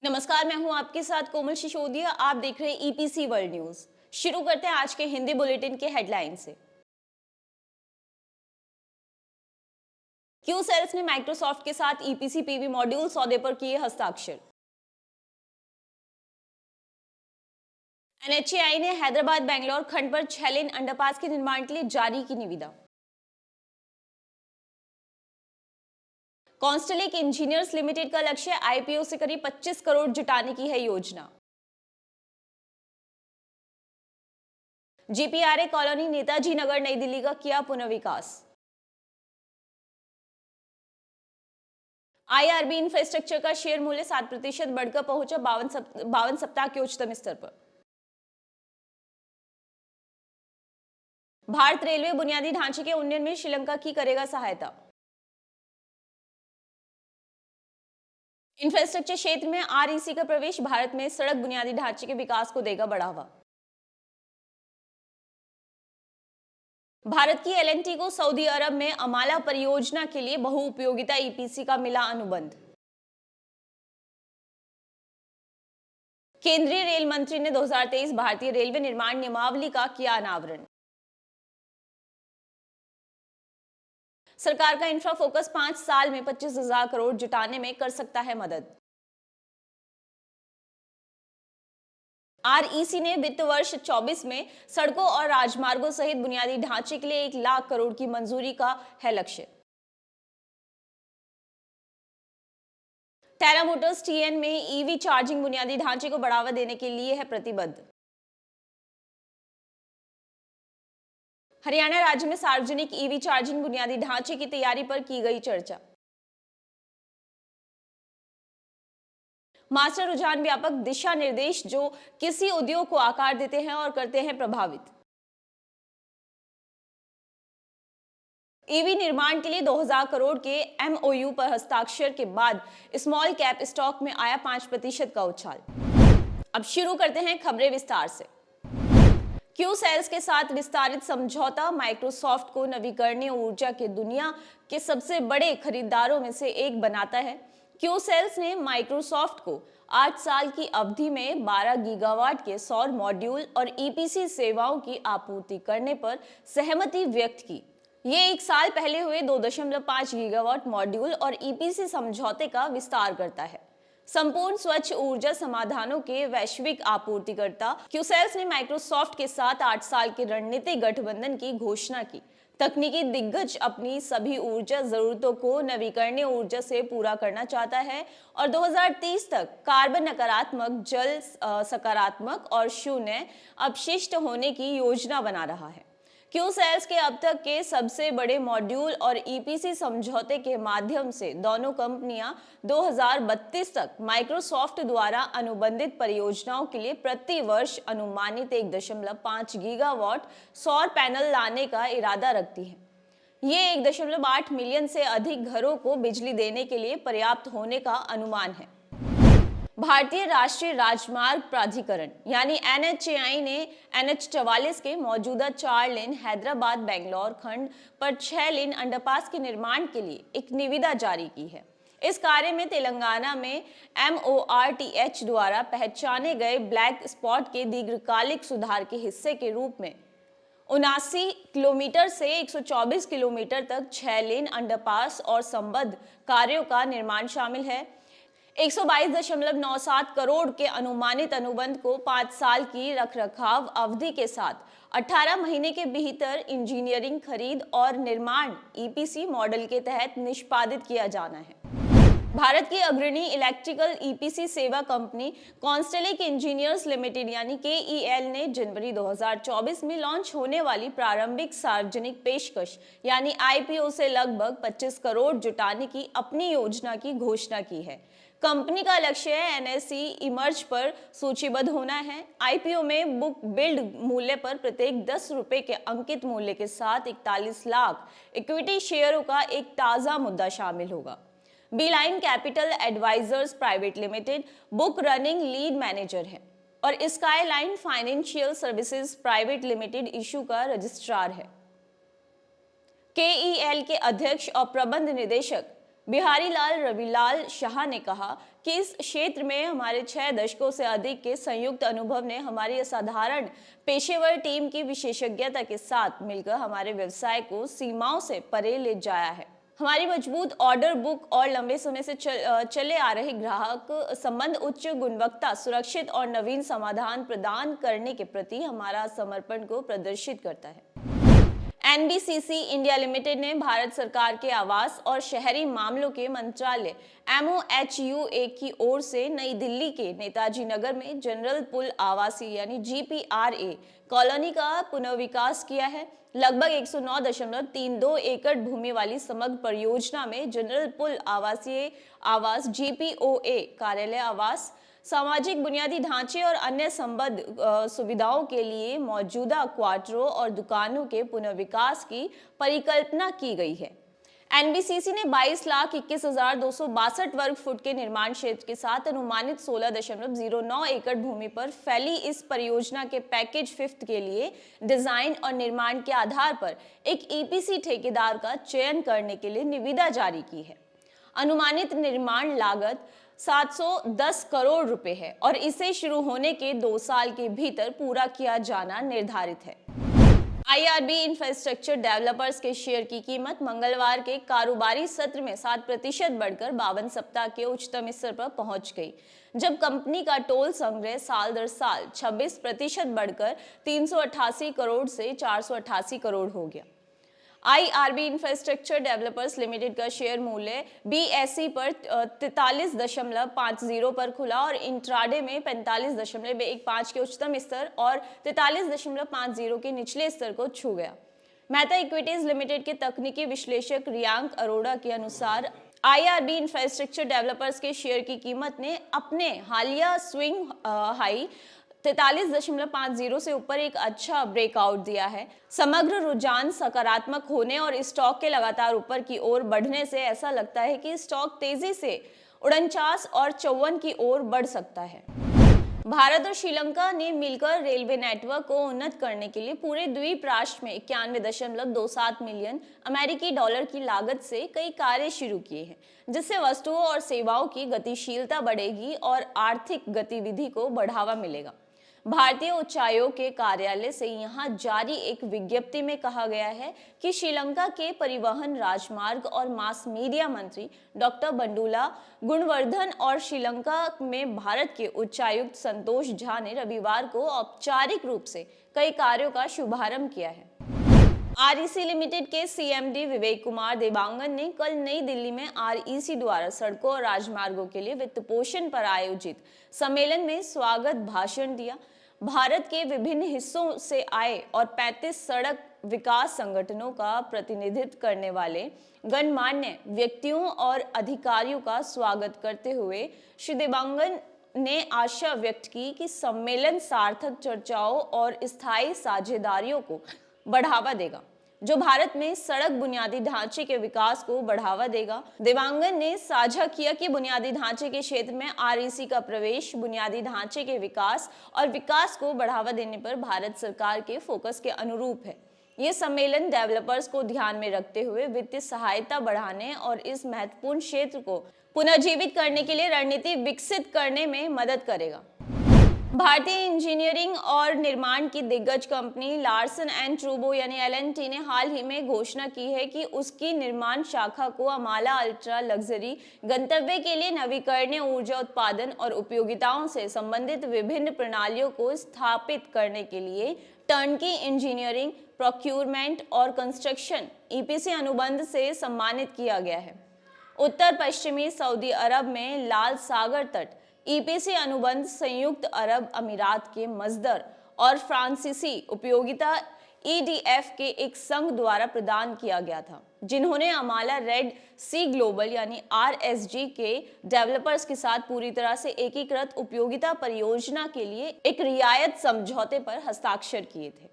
नमस्कार, मैं हूं आपके साथ कोमल सिसोदिया। आप देख रहे हैं ईपीसी वर्ल्ड न्यूज। शुरू करते हैं आज के हिंदी बुलेटिन के हेडलाइन से। क्यू सेल्स ने माइक्रोसॉफ्ट के साथ ईपीसी पीवी मॉड्यूल सौदे पर किए हस्ताक्षर। एनएचएआई ने हैदराबाद बेंगलोर खंड पर 6 लेन अंडरपास के निर्माण के लिए जारी की निविदा। कॉन्स्टलिक इंजीनियर्स लिमिटेड का लक्ष्य आईपीओ से करीब 25 करोड़ जुटाने की है योजना। जीपीआरए कॉलोनी नेताजी नगर नई दिल्ली का किया पुनर्विकास। आईआरबी इंफ्रास्ट्रक्चर का शेयर मूल्य 7% बढ़कर पहुंचा 52 सप्ताह के उच्चतम स्तर पर। भारत रेलवे बुनियादी ढांचे के उन्नयन में श्रीलंका की करेगा सहायता। इंफ्रास्ट्रक्चर क्षेत्र में आरईसी का प्रवेश भारत में सड़क बुनियादी ढांचे के विकास को देगा बढ़ावा। भारत की एलएनटी को सऊदी अरब में अमाला परियोजना के लिए बहुउपयोगिता ईपीसी का मिला अनुबंध। केंद्रीय रेल मंत्री ने 2023 भारतीय रेलवे निर्माण नियमावली का किया अनावरण। सरकार का इंफ्रा फोकस 5 साल में 25,000 करोड़ जुटाने में कर सकता है मदद। आरईसी ने वित्त वर्ष 24 में सड़कों और राजमार्गों सहित बुनियादी ढांचे के लिए 1 लाख करोड़ की मंजूरी का है लक्ष्य। टेरा मोटर्स टीएन में ईवी चार्जिंग बुनियादी ढांचे को बढ़ावा देने के लिए है प्रतिबद्ध। हरियाणा राज्य में सार्वजनिक ईवी चार्जिंग बुनियादी ढांचे की तैयारी पर की गई चर्चा। मास्टर रुझान व्यापक दिशा निर्देश जो किसी उद्योग को आकार देते हैं और करते हैं प्रभावित। ईवी निर्माण के लिए 2000 करोड़ के एमओयू पर हस्ताक्षर के बाद स्मॉल कैप स्टॉक में आया 5% का उछाल। अब शुरू करते हैं खबरें विस्तार से। क्यू सेल्स के साथ विस्तारित समझौता माइक्रोसॉफ्ट को नवीकरणीय ऊर्जा के दुनिया के सबसे बड़े खरीदारों में से एक बनाता है। क्यू सेल्स ने माइक्रोसॉफ्ट को 8 साल की अवधि में 12 गीगावाट के सौर मॉड्यूल और ईपीसी सेवाओं की आपूर्ति करने पर सहमति व्यक्त की। ये 1 साल पहले हुए 2.5 गीगावाट मॉड्यूल और ईपीसी समझौते का विस्तार करता है। संपूर्ण स्वच्छ ऊर्जा समाधानों के वैश्विक आपूर्तिकर्ता क्यूसेल्स ने माइक्रोसॉफ्ट के साथ 8 साल के रणनीतिक गठबंधन की घोषणा की। तकनीकी दिग्गज अपनी सभी ऊर्जा जरूरतों को नवीकरणीय ऊर्जा से पूरा करना चाहता है और 2030 तक कार्बन नकारात्मक, जल सकारात्मक और शून्य अपशिष्ट होने की योजना बना रहा है। क्यू सेल्स के अब तक के सबसे बड़े मॉड्यूल और ईपीसी समझौते के माध्यम से दोनों कंपनियां 2032 तक माइक्रोसॉफ्ट द्वारा अनुबंधित परियोजनाओं के लिए प्रति वर्ष अनुमानित 1.5 गीगावाट सौर पैनल लाने का इरादा रखती हैं। ये 1.8 मिलियन से अधिक घरों को बिजली देने के लिए पर्याप्त होने का अनुमान है। भारतीय राष्ट्रीय राजमार्ग प्राधिकरण यानी एनएचएआई ने NH-44 के मौजूदा 4 लेन हैदराबाद बेंगलोर खंड पर 6 लेन अंडरपास के निर्माण के लिए एक निविदा जारी की है। इस कार्य में तेलंगाना में MORTH द्वारा पहचाने गए ब्लैक स्पॉट के दीर्घकालिक सुधार के हिस्से के रूप में 79 किलोमीटर से 124 किलोमीटर तक 6 लेन अंडरपास और संबद्ध कार्यों का निर्माण शामिल है। 122.97 करोड़ के अनुमानित अनुबंध को 5 साल की रखरखाव अवधि के साथ 18 महीने के भीतर इंजीनियरिंग, खरीद और निर्माण ईपीसी मॉडल के तहत निष्पादित किया जाना है। भारत की अग्रणी इलेक्ट्रिकल ईपीसी सेवा कंपनी कॉन्स्टेलिक इंजीनियर्स लिमिटेड यानी KEL ने जनवरी 2024 में लॉन्च होने वाली प्रारंभिक सार्वजनिक पेशकश यानी आईपीओ से लगभग 25 करोड़ जुटाने की अपनी योजना की घोषणा की है। कंपनी का लक्ष्य NSE इमर्ज पर सूचीबद्ध होना है। आईपीओ में बुक बिल्ड मूल्य पर प्रत्येक 10 रुपए के अंकित मूल्य के साथ 41 लाख इक्विटी शेयरों का एक ताजा मुद्दा शामिल होगा। Beeline Capital Advisors Private Limited book running lead manager है और Skyline Financial Services Private Limited issue का रजिस्ट्रार है। KEL के अध्यक्ष और प्रबंध निदेशक बिहारी लाल रविलाल शाह ने कहा कि इस क्षेत्र में हमारे 6 दशकों से अधिक के संयुक्त अनुभव ने हमारी असाधारण पेशेवर टीम की विशेषज्ञता के साथ मिलकर हमारे व्यवसाय को सीमाओं से परे ले जाया है। हमारी मजबूत ऑर्डर बुक और लंबे समय से चले आ रहे ग्राहक संबंध उच्च गुणवत्ता, सुरक्षित और नवीन समाधान प्रदान करने के प्रति हमारा समर्पण को प्रदर्शित करता है। एनबीसीसी इंडिया लिमिटेड ने भारत सरकार के आवास और शहरी मामलों के मंत्रालय MOHUA की ओर से नई दिल्ली के नेताजी नगर में जनरल पुल आवासीय यानी GPRA कॉलोनी का पुनर्विकास किया है। लगभग 109.32 एकड़ भूमि वाली समग्र परियोजना में जनरल पुल आवासीय आवास GPOA कार्यालय आवास, सामाजिक बुनियादी ढांचे और अन्य संबद्ध सुविधाओं के लिए मौजूदा क्वार्टरों और दुकानों के पुनर्विकास की परिकल्पना की गई है। एनबीसीसी ने 22,21,262 वर्ग फुट के निर्माण क्षेत्र के साथ अनुमानित 16.09 एकड़ भूमि पर फैली इस परियोजना के पैकेज 5 के लिए डिजाइन और निर्माण के आधार पर एक EPC ठेकेदार का चयन करने के लिए निविदा जारी की है। अनुमानित निर्माण लागत 710 करोड़ रुपए है और इसे शुरू होने के 2 साल के भीतर पूरा किया जाना निर्धारित है। IRB इंफ्रास्ट्रक्चर डेवलपर्स के शेयर की कीमत मंगलवार के कारोबारी सत्र में 7% बढ़कर 52 सप्ताह के उच्चतम स्तर पर पहुंच गई, जब कंपनी का टोल संग्रह साल दर साल 26% बढ़कर 388 करोड़ से 488 करोड़ हो गया। IRB इंफ्रास्ट्रक्चर डेवलपर्स लिमिटेड का शेयर मूल्य BSE पर 43.50 पर खुला और इंट्राडे में 45.15 के उच्चतम स्तर और 43.50 के निचले स्तर को छू गया। मेहता इक्विटीज लिमिटेड के तकनीकी विश्लेषक रियांक अरोड़ा के अनुसार IRB इंफ्रास्ट्रक्चर डेवलपर्स के शेयर की कीमत ने अपने हालिया स्विंग हाई 43.50 से ऊपर एक अच्छा ब्रेकआउट दिया है। समग्र रुझान सकारात्मक होने और स्टॉक के लगातार ऊपर की ओर बढ़ने से ऐसा लगता है कि स्टॉक तेजी से 49 और 54 की ओर बढ़ सकता है। भारत और श्रीलंका ने मिलकर रेलवे नेटवर्क को उन्नत करने के लिए पूरे द्वीप राष्ट्र में 91.27 मिलियन अमेरिकी डॉलर की लागत से कई कार्य शुरू किए हैं, जिससे वस्तुओं और सेवाओं की गतिशीलता बढ़ेगी और आर्थिक गतिविधि को बढ़ावा मिलेगा। भारतीय उच्चायोग के कार्यालय से यहां जारी एक विज्ञप्ति में कहा गया है कि श्रीलंका के परिवहन, राजमार्ग और मास मीडिया मंत्री डॉक्टर बंडुला गुणवर्धन और श्रीलंका में भारत के उच्चायुक्त संतोष झा ने रविवार को औपचारिक रूप से कई कार्यों का शुभारंभ किया है। REC लिमिटेड के CMD विवेक कुमार देवांगन ने कल नई दिल्ली में REC द्वारा सड़कों और राजमार्गों के लिए वित्त पोषण पर आयोजित सम्मेलन में स्वागत भाषण दिया। भारत के विभिन्न हिस्सों से आए और 35 सड़क विकास संगठनों का प्रतिनिधित्व करने वाले गणमान्य व्यक्तियों और अधिकारियों का स्वागत करते हुए श्री देवांगन ने आशा व्यक्त की कि सम्मेलन सार्थक चर्चाओं और स्थायी साझेदारियों को बढ़ावा देगा, जो भारत में सड़क बुनियादी ढांचे के विकास को बढ़ावा देगा। देवांगन ने साझा किया कि बुनियादी ढांचे के क्षेत्र में REC का प्रवेश बुनियादी ढांचे के विकास और विकास को बढ़ावा देने पर भारत सरकार के फोकस के अनुरूप है। ये सम्मेलन डेवलपर्स को ध्यान में रखते हुए वित्तीय सहायता बढ़ाने और इस महत्वपूर्ण क्षेत्र को पुनर्जीवित करने के लिए रणनीति विकसित करने में मदद करेगा। भारतीय इंजीनियरिंग और निर्माण की दिग्गज कंपनी लार्सन एंड ट्रूबो यानी LNT ने हाल ही में घोषणा की है कि उसकी निर्माण शाखा को अमाला अल्ट्रा लग्जरी गंतव्य के लिए नवीकरणीय ऊर्जा उत्पादन और उपयोगिताओं से संबंधित विभिन्न प्रणालियों को स्थापित करने के लिए टर्नकी इंजीनियरिंग, प्रोक्यूरमेंट और कंस्ट्रक्शन EPC अनुबंध से सम्मानित किया गया है। उत्तर पश्चिमी सऊदी अरब में लाल सागर तट EPC अनुबंध संयुक्त अरब अमीरात के मजदर और फ्रांसीसी उपयोगिता EDF के एक संघ द्वारा प्रदान किया गया था, जिन्होंने अमाला रेड सी ग्लोबल यानी RSG के डेवलपर्स के साथ पूरी तरह से एकीकृत उपयोगिता परियोजना के लिए एक रियायत समझौते पर हस्ताक्षर किए थे।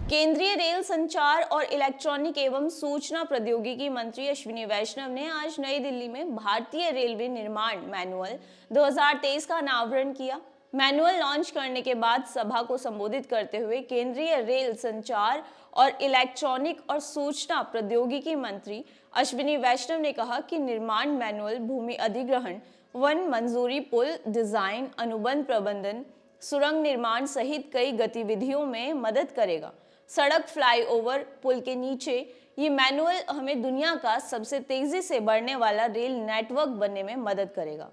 केंद्रीय रेल संचार और इलेक्ट्रॉनिक एवं सूचना प्रौद्योगिकी मंत्री अश्विनी वैष्णव ने आज नई दिल्ली में भारतीय रेलवे निर्माण मैनुअल 2023 का अनावरण किया। मैनुअल लॉन्च करने के बाद सभा को संबोधित करते हुए केंद्रीय रेल, संचार और इलेक्ट्रॉनिक और सूचना प्रौद्योगिकी मंत्री अश्विनी वैष्णव ने कहा कि निर्माण मैनुअल भूमि अधिग्रहण, वन मंजूरी, पुल डिजाइन, अनुबंध प्रबंधन, सुरंग निर्माण सहित कई गतिविधियों में मदद करेगा। सड़क, फ्लाईओवर, पुल के नीचे ये मैनुअल हमें दुनिया का सबसे तेजी से बढ़ने वाला रेल नेटवर्क बनने में मदद करेगा।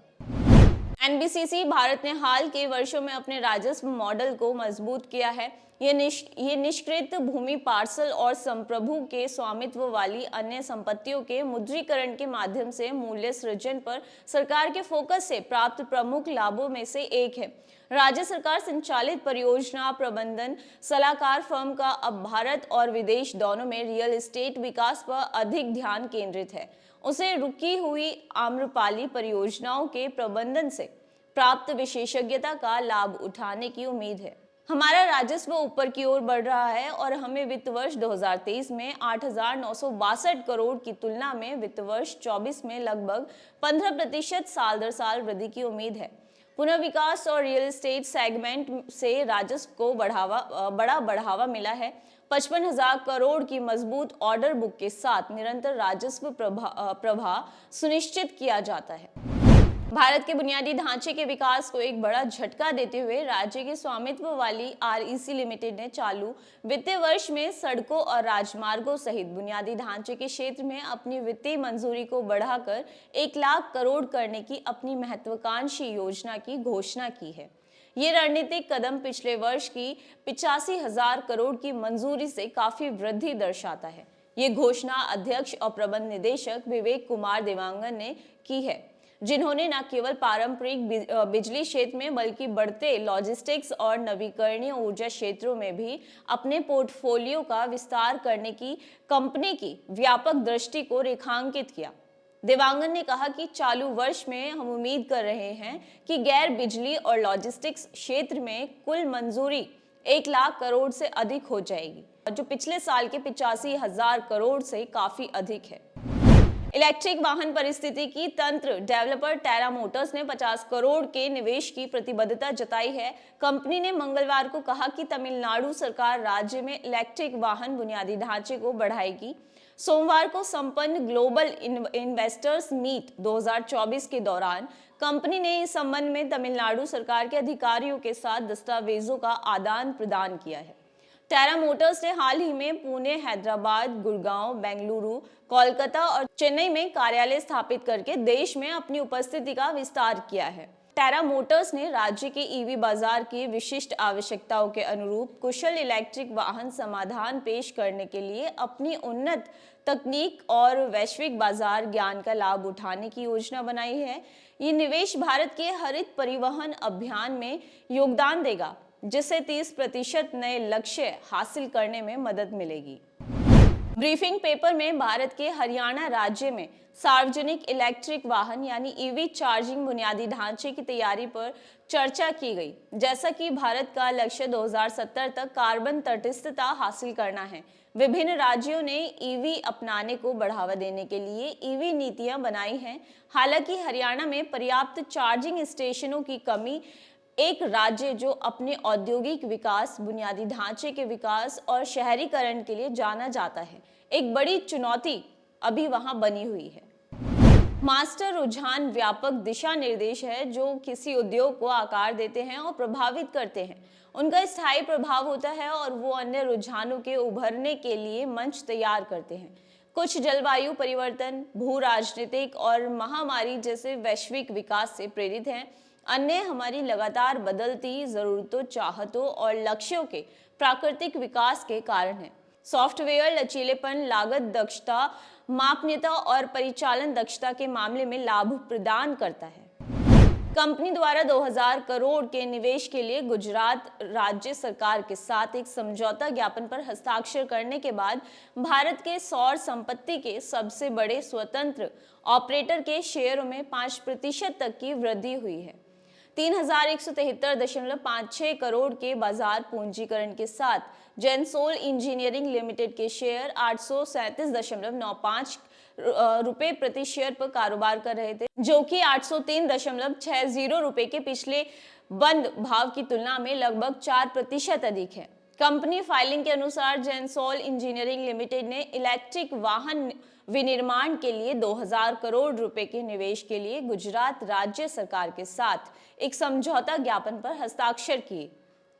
एनबीसीसी भारत ने हाल के वर्षों में अपने राजस्व मॉडल को मजबूत किया है। ये निष्कृत भूमि, पार्सल और संप्रभु के स्वामित्व वाली अन्य संपत्तियों के मुद्रीकरण के माध्यम से मूल्य सृजन पर सरकार के फोकस से प्राप्त प्रमुख लाभों में से एक है। राज्य सरकार संचालित परियोजना प्रबंधन सलाहकार फर्म का अब भारत और विदेश दोनों में रियल एस्टेट विकास पर अधिक ध्यान केंद्रित है। उसे रुकी हुई आम्रपाली परियोजनाओं के प्रबंधन से प्राप्त विशेषज्ञता का लाभ उठाने की उम्मीद है। हमारा राजस्व ऊपर की ओर बढ़ रहा है और हमें वित्त वर्ष 2023 में 8,962 करोड़ की तुलना में वित्त वर्ष 24 में लगभग 15% साल दर साल वृद्धि की उम्मीद है। पुनर्विकास और रियल एस्टेट सेगमेंट से राजस्व को बड़ा बढ़ावा मिला है। 55,000 करोड़ की मजबूत ऑर्डर बुक के साथ निरंतर राजस्व प्रवाह सुनिश्चित किया जाता है। भारत के बुनियादी ढांचे के विकास को एक बड़ा झटका देते हुए राज्य के स्वामित्व वाली आरईसी लिमिटेड ने चालू वित्तीय वर्ष में सड़कों और राजमार्गों सहित बुनियादी ढांचे के क्षेत्र में अपनी वित्तीय मंजूरी को बढ़ाकर 1 लाख करोड़ करने की अपनी महत्वाकांक्षी योजना की घोषणा की है। ये रणनीतिक कदम पिछले वर्ष की 85,000 करोड़ की मंजूरी से काफी वृद्धि दर्शाता है। ये घोषणा अध्यक्ष और प्रबंध निदेशक विवेक कुमार देवांगन ने की है, जिन्होंने न केवल पारंपरिक बिजली क्षेत्र में बल्कि बढ़ते लॉजिस्टिक्स और नवीकरणीय ऊर्जा क्षेत्रों में भी अपने पोर्टफोलियो का विस्तार करने की कंपनी की व्यापक दृष्टि को रेखांकित किया। देवांगन ने कहा कि चालू वर्ष में हम उम्मीद कर रहे हैं कि गैर बिजली और लॉजिस्टिक्स क्षेत्र में कुल मंजूरी 1 लाख करोड़ से अधिक हो जाएगी, जो पिछले साल के 85,000 करोड़ से काफी अधिक है। इलेक्ट्रिक वाहन परिस्थितिकी तंत्र डेवलपर टेरा मोटर्स ने 50 करोड़ के निवेश की प्रतिबद्धता जताई है। कंपनी ने मंगलवार को कहा कि तमिलनाडु सरकार राज्य में इलेक्ट्रिक वाहन बुनियादी ढांचे को बढ़ाएगी। सोमवार को संपन्न ग्लोबल इन्वेस्टर्स मीट 2024 के दौरान कंपनी ने इस संबंध में तमिलनाडु सरकार के अधिकारियों के साथ दस्तावेजों का आदान प्रदान किया है। टेरा मोटर्स ने हाल ही में पुणे, हैदराबाद, गुड़गांव, बेंगलुरु, कोलकाता और चेन्नई में कार्यालय स्थापित करके देश में अपनी उपस्थिति का विस्तार किया है। टेरा मोटर्स ने राज्य के ईवी बाजार की विशिष्ट आवश्यकताओं के अनुरूप कुशल इलेक्ट्रिक वाहन समाधान पेश करने के लिए अपनी उन्नत तकनीक और वैश्विक बाजार ज्ञान का लाभ उठाने की योजना बनाई है। ये निवेश भारत के हरित परिवहन अभियान में योगदान देगा, जिससे 30% नए लक्ष्य हासिल करने में मदद मिलेगी। ब्रीफिंग पेपर में भारत के हरियाणा राज्य में सार्वजनिक इलेक्ट्रिक वाहन यानी ईवी चार्जिंग बुनियादी ढांचे की तैयारी पर चर्चा की गई। जैसा कि भारत का लक्ष्य 2070 तक कार्बन तटस्थता हासिल करना है, विभिन्न राज्यों ने ईवी अपनाने को बढ़ावा देने के लिए ईवी नीतियां बनाई हैं। हालांकि हरियाणा में पर्याप्त चार्जिंग स्टेशनों की कमी, एक राज्य जो अपने औद्योगिक विकास, बुनियादी ढांचे के विकास और शहरीकरण के लिए जाना जाता है, एक बड़ी चुनौती अभी वहां बनी हुई है। मास्टर रुझान व्यापक दिशा निर्देश है जो किसी उद्योग को आकार देते हैं और प्रभावित करते हैं। उनका स्थायी प्रभाव होता है और वो अन्य रुझानों के उभरने के लिए मंच तैयार करते हैं। कुछ जलवायु परिवर्तन, भू राजनीतिक और महामारी जैसे वैश्विक विकास से प्रेरित हैं। अन्य हमारी लगातार बदलती जरूरतों, चाहतों और लक्ष्यों के प्राकृतिक विकास के कारण है। सॉफ्टवेयर लचीलेपन, लागत दक्षता, मापनीयता और परिचालन दक्षता के मामले में लाभ प्रदान करता है। कंपनी द्वारा 2000 करोड़ के निवेश के लिए गुजरात राज्य सरकार के साथ एक समझौता ज्ञापन पर हस्ताक्षर करने के बाद भारत के सौर संपत्ति के सबसे बड़े स्वतंत्र ऑपरेटर के शेयरों में 5% तक की वृद्धि हुई है। 3173.56 करोड़ के बाजार पूंजीकरण के साथ जेनसोल इंजीनियरिंग लिमिटेड के शेयर 837.95 रुपए प्रति शेयर पर कारोबार कर रहे थे, जो कि 803.60 रुपए के पिछले बंद भाव की तुलना में लगभग 4% अधिक है। कंपनी फाइलिंग के अनुसार जेनसोल इंजीनियरिंग लिमिटेड ने इलेक्ट्रिक वाहन विनिर्माण के लिए 2000 करोड़ रुपए के निवेश के लिए गुजरात राज्य सरकार के साथ एक समझौता ज्ञापन पर हस्ताक्षर किए।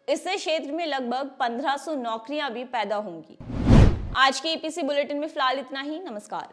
इससे क्षेत्र में लगभग 1500 नौकरियां भी पैदा होंगी। आज के ईपीसी बुलेटिन में फिलहाल इतना ही। नमस्कार।